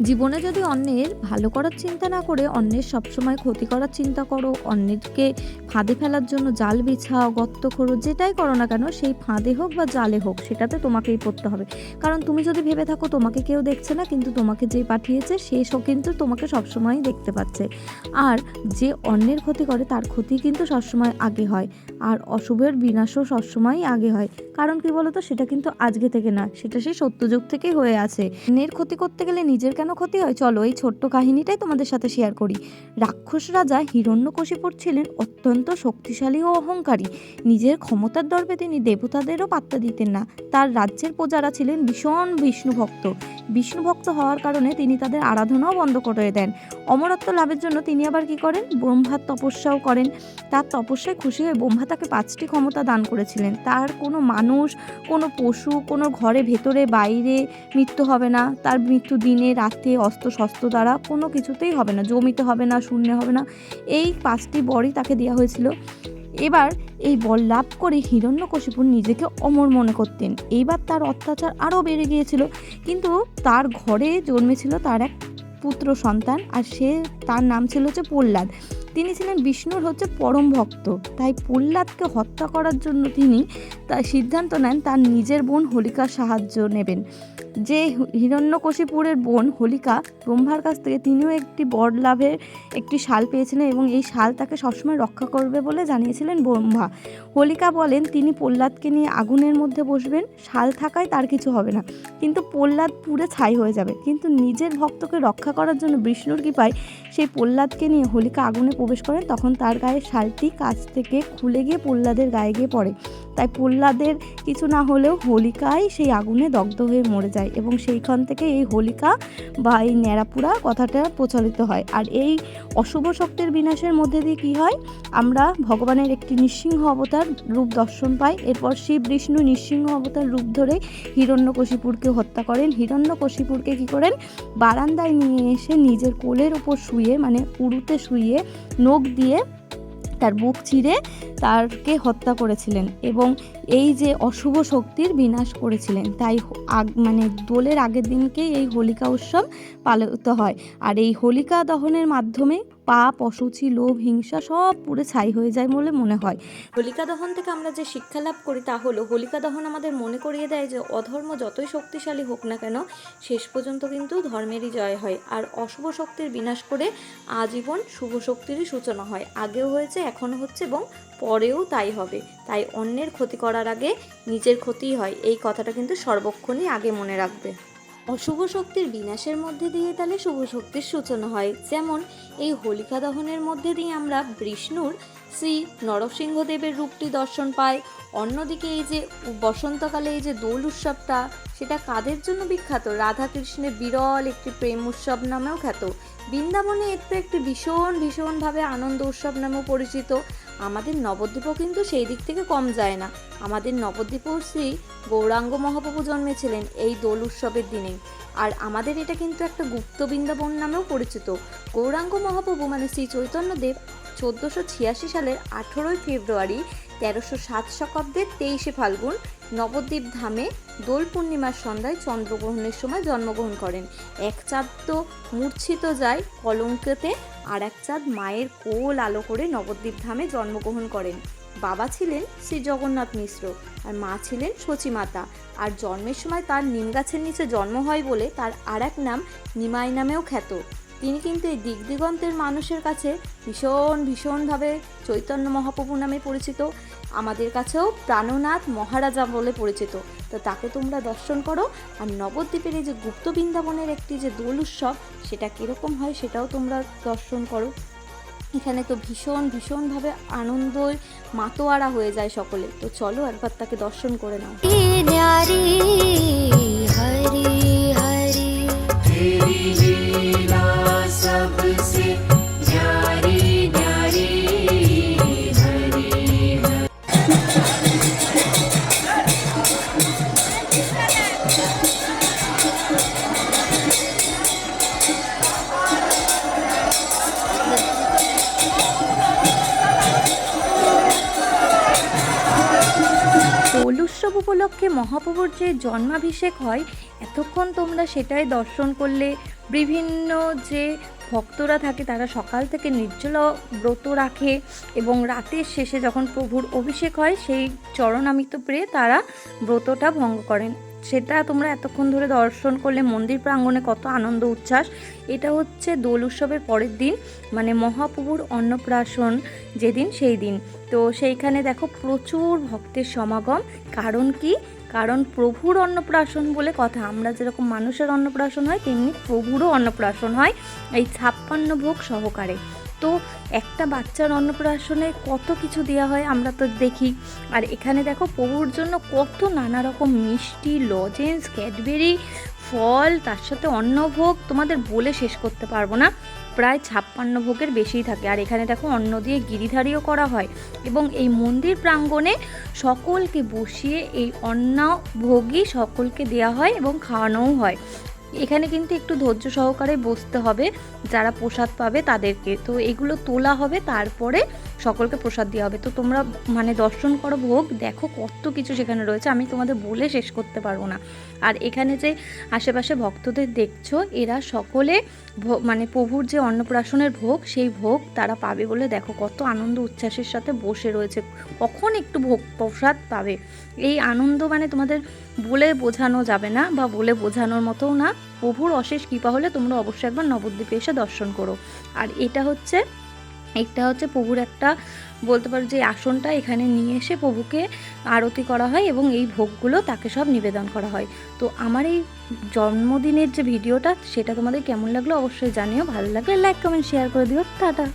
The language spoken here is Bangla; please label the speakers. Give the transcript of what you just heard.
Speaker 1: জীবনে যদি অন্যের ভালো করার চিন্তা না করে অন্যের সবসময় ক্ষতি করার চিন্তা করো, অন্যকে ফাঁদে ফেলার জন্য জাল বিছাও, গর্ত খোঁড়ো, যেটাই করো না কেন সেই ফাঁদে হোক বা জালে হোক সেটাতে তোমাকেই পড়তে হবে। কারণ তুমি যদি ভেবে থাকো তোমাকে কেউ দেখছে না, কিন্তু তোমাকে যে পাঠিয়েছে সে কিন্তু তোমাকে সবসময়ই দেখতে পাচ্ছে। আর যে অন্যের ক্ষতি করে তার ক্ষতি কিন্তু সবসময় আগে হয়, আর অশুভের বিনাশও সবসময়ই আগে হয়। কারণ কি বলতো, সেটা কিন্তু আজকে থেকে না, সেটা সেই সত্যযুগ থেকেই হয়ে আছে। অন্যের ক্ষতি করতে গেলে নিজের কেন ক্ষতি হয়, চলো এই ছোট্ট কাহিনীটাই তোমাদের সাথে শেয়ার করি। রাক্ষস রাজা হিরণ্যকশিপুর ছিলেন অত্যন্ত শক্তিশালী ও অহংকারী। নিজের ক্ষমতার দর্পে তিনি দেবতাদেরও পাত্তা দিতেন না। তার রাজ্যের প্রজারা ছিলেন ভীষণ বিষ্ণুভক্ত। বিষ্ণুভক্ত হওয়ার কারণে তিনি তাদের আরাধনাও বন্ধ করে দেন। অমরত্ব লাভের জন্য তিনি আবার কি করেন, ব্রহ্মার তপস্যাও করেন। তার তপস্যায় খুশি হয়ে ব্রহ্মা তাকে 5টি ক্ষমতা দান করেছিলেন। তার কোনো মানুষ, কোনো পশু, কোনো ঘরে ভেতরে বাইরে মৃত্যু হবে না। তার মৃত্যু দিনে রাতে অস্ত্র শস্ত্র দ্বারা কোনো কিছুতেই হবে না, জমিতে হবে না, শূন্যে হবে না। এই 5টি বরই তাকে দেওয়া হয়েছিল। এবার এই বর লাভ করে হিরণ্যকশিপুর নিজেকে অমর মনে করতেন। এইবার তার অত্যাচার আরও বেড়ে গিয়েছিল। কিন্তু তার ঘরে জন্মেছিল তার এক পুত্র সন্তান, আর তার নাম ছিল হচ্ছে প্রহ্লাদ। তিনি ছিলেন বিষ্ণুর পরম ভক্ত। তাই প্রহ্লাদকে হত্যা করার জন্য তিনি তার সিদ্ধান্ত নেন তার নিজের বোন হোলিকার সাহায্য নেবেন। যে হিরণ্যকশিপুরের বোন হোলিকা, ব্রহ্মার কাছ থেকে তিনিও একটি বর লাভের একটি শাল পেয়েছিলেন এবং এই শাল তাকে সবসময় রক্ষা করবে বলে জানিয়েছিলেন ব্রহ্মা। হোলিকা বলেন তিনি প্রহ্লাদকে নিয়ে আগুনের মধ্যে বসবেন, শাল থাকায় তার কিছু হবে না, কিন্তু প্রহ্লাদ পুড়ে ছাই হয়ে যাবে। কিন্তু নিজের ভক্তকে রক্ষা করার জন্য বিষ্ণুর কৃপায় সেই প্রহ্লাদকে নিয়ে হোলিকা আগুনে প্রবেশ করেন। তখন তার গায়ে শালটি কাছ থেকে খুলে গিয়ে প্রহ্লাদের গায়ে গিয়ে পড়ে। তাই প্রহ্লাদের কিছু না হলেও হোলিকাই সেই আগুনে দগ্ধ হয়ে মরে যায়, এবং সেইখান থেকে এই হোলিকা বা এই ন্যাড়াপুরা কথাটা প্রচলিত হয়। আর এই অশুভ শক্তির বিনাশের মধ্যে দিয়ে কী হয়, আমরা ভগবানের একটি নৃসিংহ অবতার রূপ দর্শন পাই। এরপর শিব বিষ্ণু নৃসিংহ অবতার রূপ ধরে হিরণ্যকশিপুরকে হত্যা করেন। হিরণ্যকশিপুরকে কী করেন, বারান্দায় নিয়ে এসে নিজের কোলের উপর শুয়ে, মানে উড়ুতে শুয়ে নখ দিয়ে তার বুক চিরে তারকে হত্যা করেছিলেন এবং এই যে অশুভ শক্তির বিনাশ করেছিলেন। তাই দোলের আগের দিনকেই এই হোলিকা উৎসব পালিত হয়। আর এই হোলিকা দহনের মাধ্যমে পাপ, অসুচি, লোভ, হিংসা সব পুরো ছাই হয়ে যায় বলে মনে হয়। হোলিকা দহন থেকে আমরা যে শিক্ষা লাভ করি তা হলো, হোলিকা দহন আমাদের মনে করিয়ে দেয় যে অধর্ম যতই শক্তিশালী হোক না কেন, শেষ পর্যন্ত কিন্তু ধর্মেরই জয় হয়। আর অশুভ শক্তির বিনাশ করে আজীবন শুভ শক্তিরই সূচনা হয়। আগেও হয়েছে, এখনও হচ্ছে এবং পরেও তাই হবে। তাই অন্যের ক্ষতি করার আগে নিজের ক্ষতিই হয়, এই কথাটা কিন্তু সর্বক্ষণই আগে মনে রাখবে। অশুভ শক্তির বিনাশের মধ্যে দিয়ে তাহলে শুভ শক্তির সূচনা হয়। যেমন এই হোলিকা দহনের মধ্যে দিয়ে আমরা বিষ্ণুর শ্রী নরসিংহদেবের রূপটি দর্শন পাই। অন্যদিকে এই যে বসন্তকালে এই যে দোল উৎসবটা, সেটা কাদের জন্য বিখ্যাত, রাধা কৃষ্ণের বিরল একটি প্রেম উৎসব নামেও খ্যাত। বৃন্দাবনে একটু একটি ভীষণভাবে আনন্দ উৎসব নামেও পরিচিত। আমাদের নবদ্বীপও কিন্তু সেই দিক থেকে কম যায় না। আমাদের নবদ্বীপও শ্রী গৌরাঙ্গ মহাপ্রভু জন্মেছিলেন এই দোল উৎসবের দিনে। আর আমাদের এটা কিন্তু একটা গুপ্ত বৃন্দাবন নামেও পরিচিত। গৌরাঙ্গ মহাপ্রভু মানে শ্রী চৈতন্যদেব 1486 সালের 18ই ফেব্রুয়ারি 1307 শকাব্দের 23শে ফাল্গুন নবদ্বীপ ধামে দোল পূর্ণিমার সন্ধ্যায় চন্দ্রগ্রহণের সময় জন্মগ্রহণ করেন। এক চাঁদ তো মূর্ছিত যায় কলঙ্কেতে, আর এক চাঁদ মায়ের কোল আলো করে নবদ্বীপ ধামে জন্মগ্রহণ করেন। বাবা ছিলেন শ্রী জগন্নাথ মিশ্র আর মা ছিলেন সচিমাতা। আর জন্মের সময় তার নিম গাছের নিচে জন্ম হয় বলে তার আর এক নাম নিমাই নামেও খ্যাত। তিনি কিন্তু এই দিক দিগন্তের মানুষের কাছে ভীষণভাবে চৈতন্য মহাপ্রভু নামে পরিচিত। আমাদের কাছেও প্রাণনাথ মহারাজা বলে পরিচিত। তো তাকে তোমরা দর্শন করো। আর নবদ্বীপের এই যে গুপ্ত বৃন্দাবনের একটি যে দোল উৎসব, সেটা কীরকম হয় সেটাও তোমরা দর্শন করো। এখানে তো ভীষণভাবে আনন্দই মাতোয়ারা হয়ে যায় সকলে। তো চলো একবার তাকে দর্শন করে নাও। দোল উৎসব উপলক্ষে মহাপ্রভুর যে জন্মাভিষেক হয়, এতক্ষণ তোমরা সেটাই দর্শন করলে। বিভিন্ন যে ভক্তরা থাকে তারা সকাল থেকে নির্জলা ব্রত রাখে এবং রাতের শেষে যখন প্রভুর অভিষেক হয় সেই চরণামৃত পেয়ে তারা ব্রতটা ভঙ্গ করেন। সেটা তোমরা এতক্ষণ ধরে দর্শন করলে। মন্দির প্রাঙ্গণে কত আনন্দ উচ্ছ্বাস। এটা হচ্ছে দোল উৎসবের পরের দিন, মানে মহাপ্রভুর অন্নপ্রাশন যেদিন সেই দিন। তো সেইখানে দেখো প্রচুর ভক্তের সমাগম। কারণ কি? কারণ প্রভুর অন্নপ্রাশন বলে কথা। আমরা যেরকম মানুষের অন্নপ্রাশন হয় তেমনি প্রভুরও অন্নপ্রাশন হয় এই 56 ভোগ সহকারে। তো একটা বাচ্চার অন্নপ্রাশনে কত কিছু দেওয়া হয় আমরা তো দেখি। আর এখানে দেখো প্রভুর জন্য কত নানা রকম মিষ্টি, লজেন্স, ক্যাডবেরি, ফল, তার সাথে অন্নভোগ তোমাদের বলে শেষ করতে পারবো না। প্রায় 56 ভোগের বেশিই থাকে। আর এখানে দেখো অন্ন দিয়ে গিরিধারীও করা হয় এবং এই মন্দির প্রাঙ্গণে সকলকে বসিয়ে এই অন্নভোগই সকলকে দেওয়া হয় এবং খাওয়ানোও হয়। এখানে কিন্তু একটু ধৈর্য সহকারে বসতে হবে যারা প্রসাদ পাবে তাদেরকে। তো এগুলো তোলা হবে, তারপরে সকলকে প্রসাদ দেওয়া হবে। তো তোমরা মানে দর্শন করো, ভোগ দেখো, কত কিছু সেখানে রয়েছে, আমি তোমাদের বলে শেষ করতে পারবো না। আর এখানে যে আশেপাশে ভক্তদের দেখছো, এরা সকলে মানে প্রভুর যে অন্নপ্রাশনের ভোগ, সেই ভোগ তারা পাবে বলে দেখো কত আনন্দ উচ্ছ্বাসের সাথে বসে রয়েছে, কখন একটু ভোগ প্রসাদ পাবে। এই আনন্দ মানে তোমাদের বলে বোঝানো যাবে না, বা বলে বোঝানোর মতোও না। প্রভুর অশেষ কৃপা হলে তোমরা অবশ্যই একবার নবদ্বীপে এসে দর্শন করো। আর এটা হচ্ছে প্রভুর একটা বলতে পারো যে আসনটা, এখানে নিয়ে এসে প্রভুকে আরতি করা হয় এবং এই ভোগগুলো তাকে সব নিবেদন করা হয়। তো আমার এই জন্মদিনের যে ভিডিওটা সেটা তোমাদের কেমন লাগলো অবশ্যই জানিও। ভালো লাগলে লাইক, কমেন্ট, শেয়ার করে দিও। টাটা।